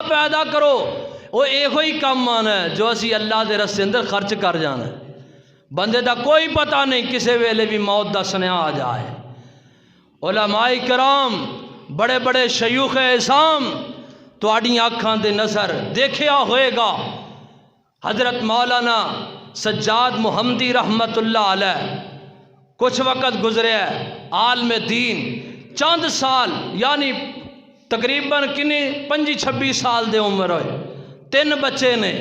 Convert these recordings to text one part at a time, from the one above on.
پیدا کرو وہ ایک کام آنا ہے جو اسی اللہ دے رستے اندر خرچ کر جانا ہے۔ بندے دا کوئی پتہ نہیں کسے ویلے بھی موت دا سنیا آ جائے۔ علماء کرام بڑے بڑے شیوخ اعظام تواڈیاں اکھاں دے نظر دیکھیا ہوئے گا، حضرت مولانا سجاد محمدی رحمت اللہ علیہ کچھ وقت گزرے ہے، عالم دین، چند سال یعنی تقریباً کنی 25-26 سال دے عمر ہوئے، 3 بچے نے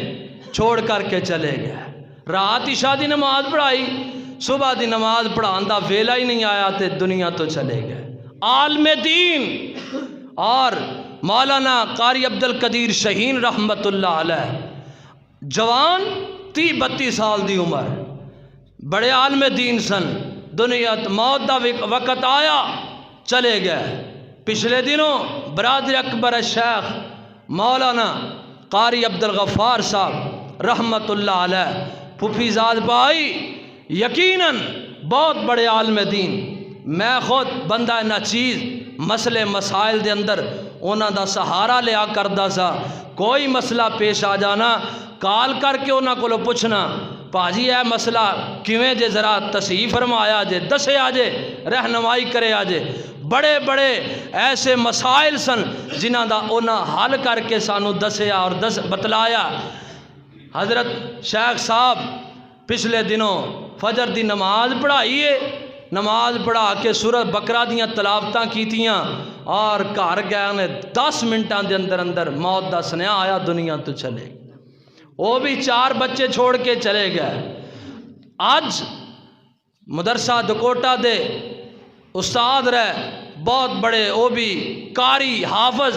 چھوڑ کر کے چلے گئے۔ رات عشاء دی نماز پڑھائی، صبح دی نماز پڑھان دا ویلا ہی نہیں آیا تے دنیا تو چلے گئے۔ عالم دین اور مولانا قاری عبدالقدیر شہین رحمت اللہ علیہ، جوان 30-32 سال دی عمر، بڑے عالم دین سن، دنیا موت دا وقت آیا چلے گئے۔ پچھلے دنوں برادر اکبر شیخ مولانا قاری عبدالغفار صاحب رحمت اللہ علیہ پھوپھی زاد بھائی یقیناً بہت بڑے عالم دین، میں خود بندہ ناچیز مسئلے مسائل دے اندر انہاں دا سہارا لیا کردا سا، کوئی مسئلہ پیش آ جانا کال کر کے انہاں کو پوچھنا پاجی اے مسئلہ کیویں جے ذرا تصحیح فرمایا جے، دسے آجے، رہنمائی کرے آجے۔ بڑے بڑے ایسے مسائل سن جنہاں دا انہاں حل کر کے سانو دسیا اور بتلایا۔ حضرت شیخ صاحب پچھلے دنوں فجر دی نماز پڑھائیے، نماز پڑھا کے سورۃ بقرہ دیاں تلاوتاں کیتیاں اور گھر گئے نے 10 منٹاں دے اندر اندر موت دا سنیا آیا، دنیا تو چلے گئے۔ وہ بھی 4 بچے چھوڑ کے چلے گئے۔ آج مدرسہ دکوٹا دے استاد رہے بہت بڑے، وہ بھی قاری حافظ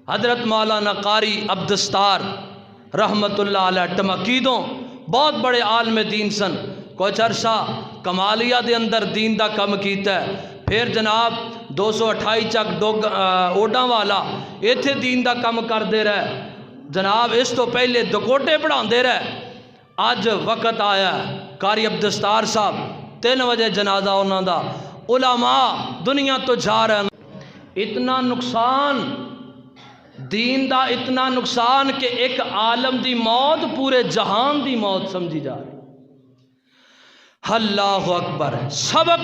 حضرت مولانا قاری عبدالستار رحمت اللہ علیہ ٹمکیدوں، بہت بڑے عالم دین سن، کچھ عرصہ کمالیہ دے اندر دین دا کم کیتا ہے، پھر جناب 228 چک اوڈاں والا ایتھے دین دا کم کر دے رہے، جناب اس تو پہلے دکوٹے پڑھان دے رہے۔ آج وقت آیا ہے قاری عبدالستار صاحب 3 بجے جنازہ انہاں دا، علماء دنیا تو جا رہے ہیں۔ اتنا نقصان دین دا، اتنا نقصان کہ ایک عالم دی موت پورے جہان دی موت سمجھی جا رہی۔ اللہ اکبر، سبق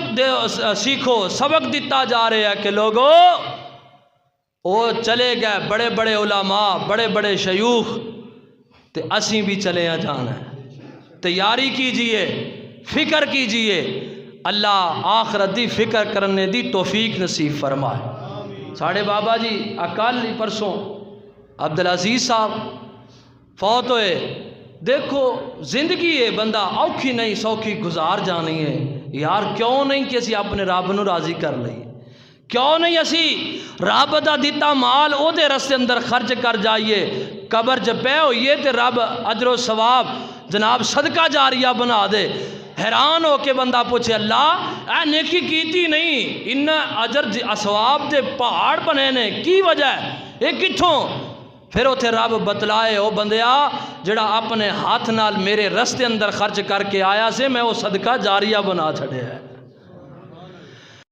سیکھو، سبق دیتا جا رہے ہیں کہ لوگوں وہ چلے گئے بڑے بڑے علماء، بڑے بڑے شیوخ، تے اسی بھی چلے جانا ہے۔ تیاری کیجئے، فکر کیجئے، اللہ آخرت دی فکر کرنے دی توفیق نصیب فرمائے۔ ساڑھے بابا جی اکال پرسوں عبدالعزیز صاحب فوت ہوئے۔ دیکھو زندگی ہے، بندہ اوکھی نہیں سوکھی گزار جانی ہے یار، کیوں نہیں کہ اسی اپنے رب نو راضی کر لئیے، کیوں نہیں اسی رب دا دیتا مال او دے رستے اندر خرچ کر جائیے، قبر جب پہ ہوئیے تے رب اجر و ثواب جناب صدقہ جاریہ بنا دے۔ حیران ہو کے بندہ پوچھے اللہ اے نیکی کیتی نہیں، ان اجر ثواب دے پہاڑ بنے نے کی وجہ ہے، یہ کتھوں؟ پھر اتھے رب بتلائے او بندیا جڑا اپنے ہاتھ نال میرے رستے اندر خرچ کر کے آیا سے میں وہ صدقہ جاریہ بنا چھڑے ہے۔